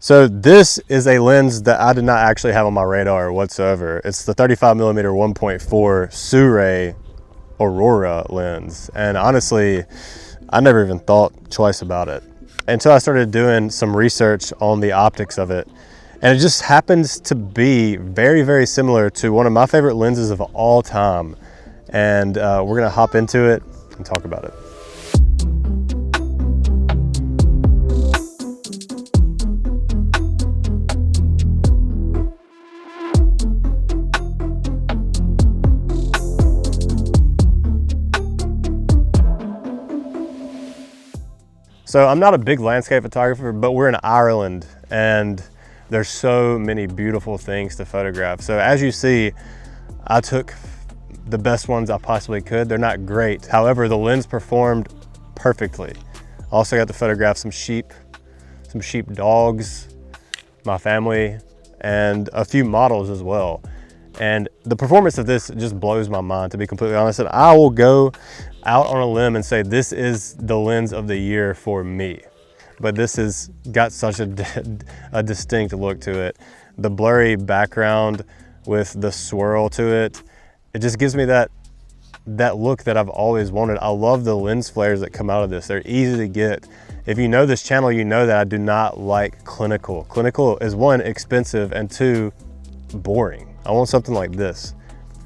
So this is a lens that I did not actually have on my radar whatsoever. It's the 35mm 1.4 Sirui Aurora lens. And honestly, I never even thought twice about it until I started doing some research on the optics of it. And it just happens to be very, very similar to one of my favorite lenses of all time. And we're gonna hop into it and talk about it. So I'm not a big landscape photographer, but we're in Ireland and there's so many beautiful things to photograph. So as you see, I took the best ones I possibly could. They're not great. However, the lens performed perfectly. Also got to photograph some sheep dogs, my family, and a few models as well. And the performance of this just blows my mind, to be completely honest. And I will go out on a limb and say this is the lens of the year for me. But this has got such a distinct look to it. The blurry background with the swirl to it, it just gives me that look that I've always wanted. I love the lens flares that come out of this. They're easy to get. If you know this channel, you know that I do not like clinical. Clinical is one, expensive, and two, boring. I want something like this,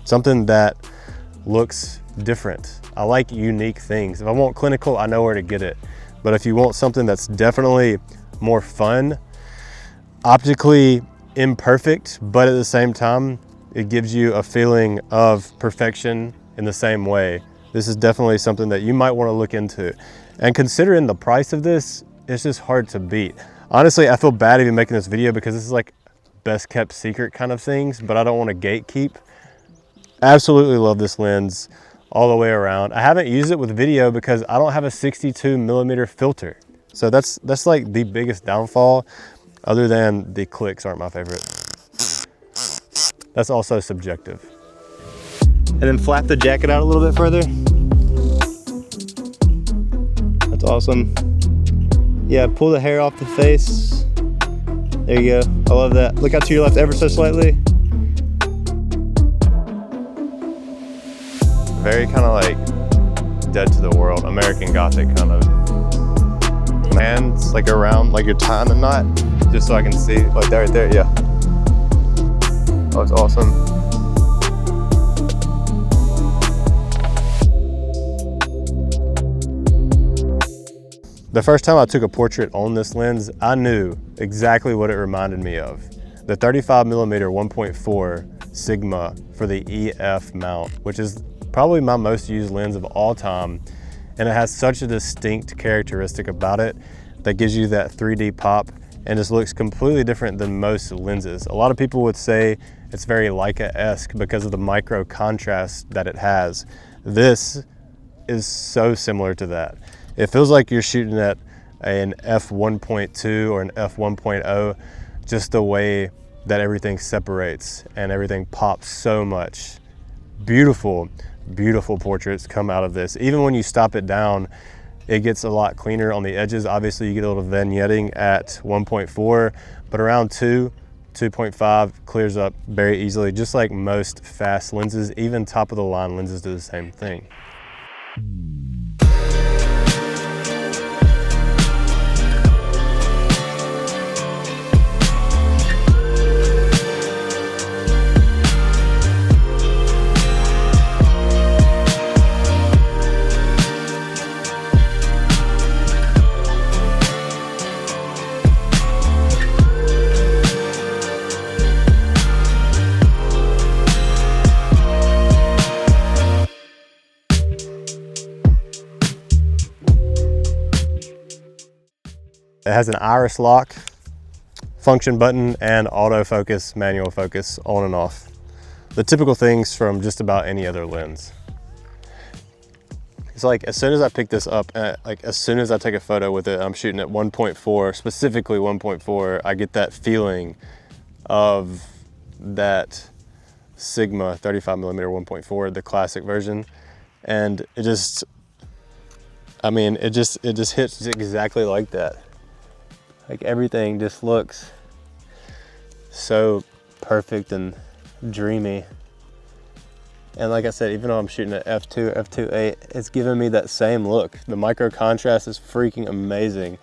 something that looks different. I like unique things. If I want clinical, I know where to get it. But if you want something that's definitely more fun, optically imperfect, but at the same time, it gives you a feeling of perfection in the same way, this is definitely something that you might want to look into. And considering the price of this, it's just hard to beat. Honestly, I feel bad even making this video because this is like best kept secret kind of things, but I don't want to gatekeep. Absolutely love this lens all the way around. I haven't used it with video because I don't have a 62mm filter. So that's like the biggest downfall, other than the clicks aren't my favorite. That's also subjective. And then flap the jacket out a little bit further. That's awesome. Yeah, pull the hair off the face. There you go. I love that. Look out to your left ever so slightly. Very kind of like dead to the world, American Gothic kind of. Hands like around, like you're tying a knot, just so I can see. Like right there, yeah. Oh, it's awesome. The first time I took a portrait on this lens, I knew exactly what it reminded me of. The 35mm 1.4 Sigma for the EF mount, which is probably my most used lens of all time. And it has such a distinct characteristic about it that gives you that 3D pop and just looks completely different than most lenses. A lot of people would say it's very Leica-esque because of the micro contrast that it has. This is so similar to that. It feels like you're shooting at an f1.2 or an f1.0, just the way that everything separates and everything pops so much. Beautiful, beautiful portraits come out of this. Even when you stop it down, it gets a lot cleaner on the edges. Obviously you get a little vignetting at 1.4, but around 2.5 clears up very easily, just like most fast lenses. Even top of the line lenses do the same thing. It has an iris lock function button and autofocus, manual focus on and off. The typical things from just about any other lens. It's like as soon as I pick this up, like as soon as I take a photo with it, I'm shooting at 1.4, specifically 1.4, I get that feeling of that Sigma 35mm 1.4, the classic version. And it just, I mean, it just hits exactly like that. Like everything just looks so perfect and dreamy. And like I said, even though I'm shooting at f2, f2.8, it's giving me that same look. The micro contrast is freaking amazing.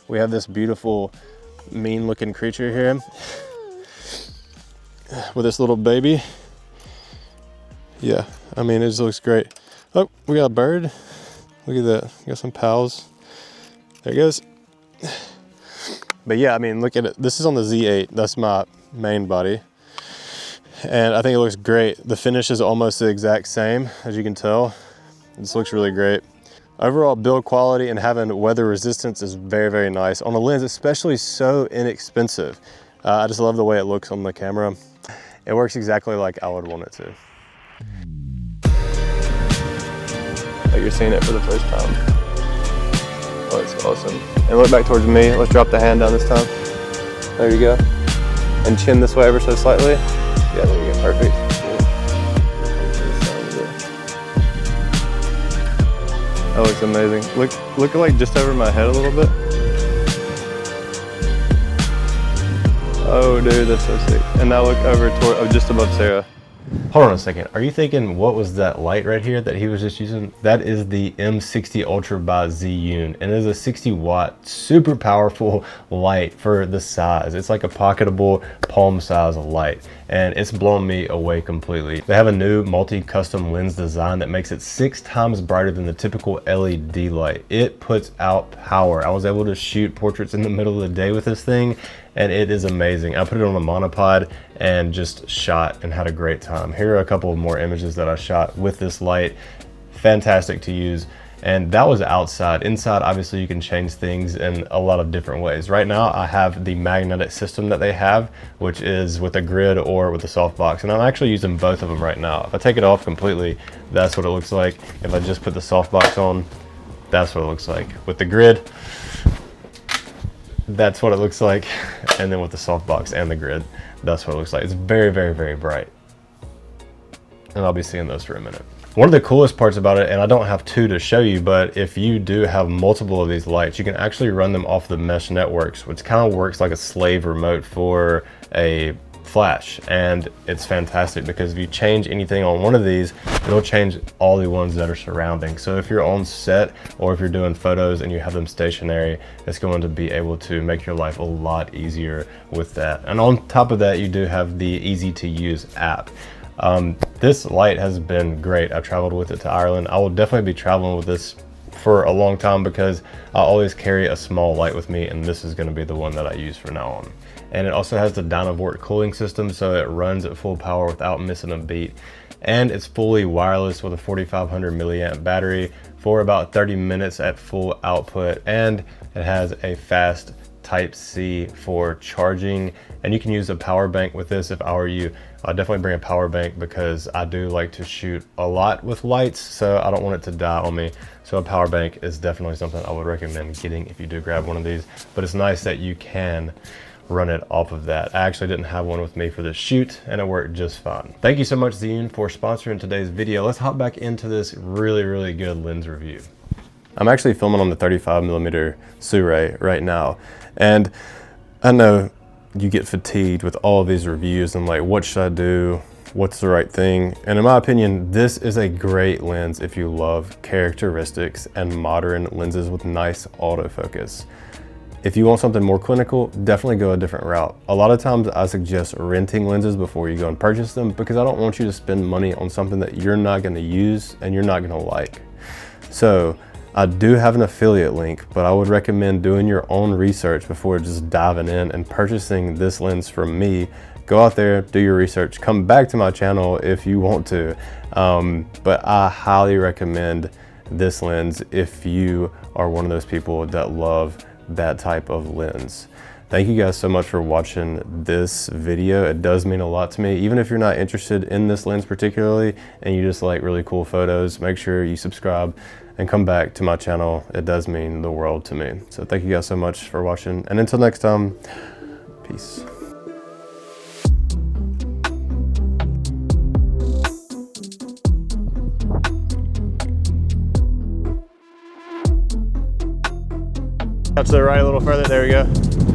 We have this beautiful, mean looking creature here with this little baby. Yeah, I mean, it just looks great. Oh, we got a bird. Look at that, we got some pals. There he goes. But yeah, I mean, look at it. This is on the Z8, that's my main body. And I think it looks great. The finish is almost the exact same, as you can tell. This looks really great. Overall build quality and having weather resistance is very, very nice. On a lens, especially so inexpensive. I just love the way it looks on the camera. It works exactly like I would want it to. Like you're seeing it for the first time. Oh, it's awesome. And look back towards me. Let's drop the hand down this time. There you go. And chin this way ever so slightly. Yeah, there you go, perfect. That looks amazing. Look like just over my head a little bit. Oh dude, that's so sick. And now look over toward, just above Sarah. Hold on a second. Are you thinking, what was that light right here that he was just using? That is the M60 Ultra by Zhiyun, and it is a 60 watt, super powerful light for the size. It's like a pocketable palm size light, and it's blown me away completely. They have a new multi-custom lens design that makes it 6 times brighter than the typical LED light. It puts out power. I was able to shoot portraits in the middle of the day with this thing, and it is amazing. I put it on a monopod and just shot and had a great time. Here are a couple of more images that I shot with this light. Fantastic to use. And that was outside. Inside, obviously, you can change things in a lot of different ways. Right now, I have the magnetic system that they have, which is with a grid or with a softbox. And I'm actually using both of them right now. If I take it off completely, that's what it looks like. If I just put the softbox on, that's what it looks like. With the grid, that's what it looks like. And then with the softbox and the grid, that's what it looks like. It's very, very, very bright. And I'll be seeing those for a minute. One of the coolest parts about it, and I don't have two to show you, but if you do have multiple of these lights, you can actually run them off the mesh networks, which kind of works like a slave remote for a flash. And it's fantastic because if you change anything on one of these, it'll change all the ones that are surrounding. So if you're on set or if you're doing photos and you have them stationary, it's going to be able to make your life a lot easier with that. And on top of that, you do have the easy to use app. This light has been great. I've traveled with it to Ireland. I will definitely be traveling with this for a long time because I always carry a small light with me, and this is going to be the one that I use from now on. And it also has the Dynavort cooling system, so it runs at full power without missing a beat. And it's fully wireless with a 4500 milliamp battery for about 30 minutes at full output. And it has a fast Type-C for charging, and you can use a power bank with this. If I were you, I'd definitely bring a power bank because I do like to shoot a lot with lights, so I don't want it to die on me. So a power bank is definitely something I would recommend getting if you do grab one of these, but it's nice that you can run it off of that. I actually didn't have one with me for this shoot, and it worked just fine. Thank you so much, Zhiyun, for sponsoring today's video. Let's hop back into this really, really good lens review. I'm actually filming on the 35mm Sirui right now, and I know you get fatigued with all of these reviews and like, what should I do? What's the right thing? And in my opinion, this is a great lens if you love characteristics and modern lenses with nice autofocus. If you want something more clinical, definitely go a different route. A lot of times I suggest renting lenses before you go and purchase them because I don't want you to spend money on something that you're not gonna use and you're not gonna like. So I do have an affiliate link, but I would recommend doing your own research before just diving in and purchasing this lens from me. Go out there, do your research, come back to my channel if you want to. But I highly recommend this lens if you are one of those people that love that type of lens. Thank you guys so much for watching this video. It does mean a lot to me. Even if you're not interested in this lens particularly and you just like really cool photos, make sure you subscribe and come back to my channel. It does mean the world to me. So thank you guys so much for watching. And until next time, peace. Out to the right a little further, there we go.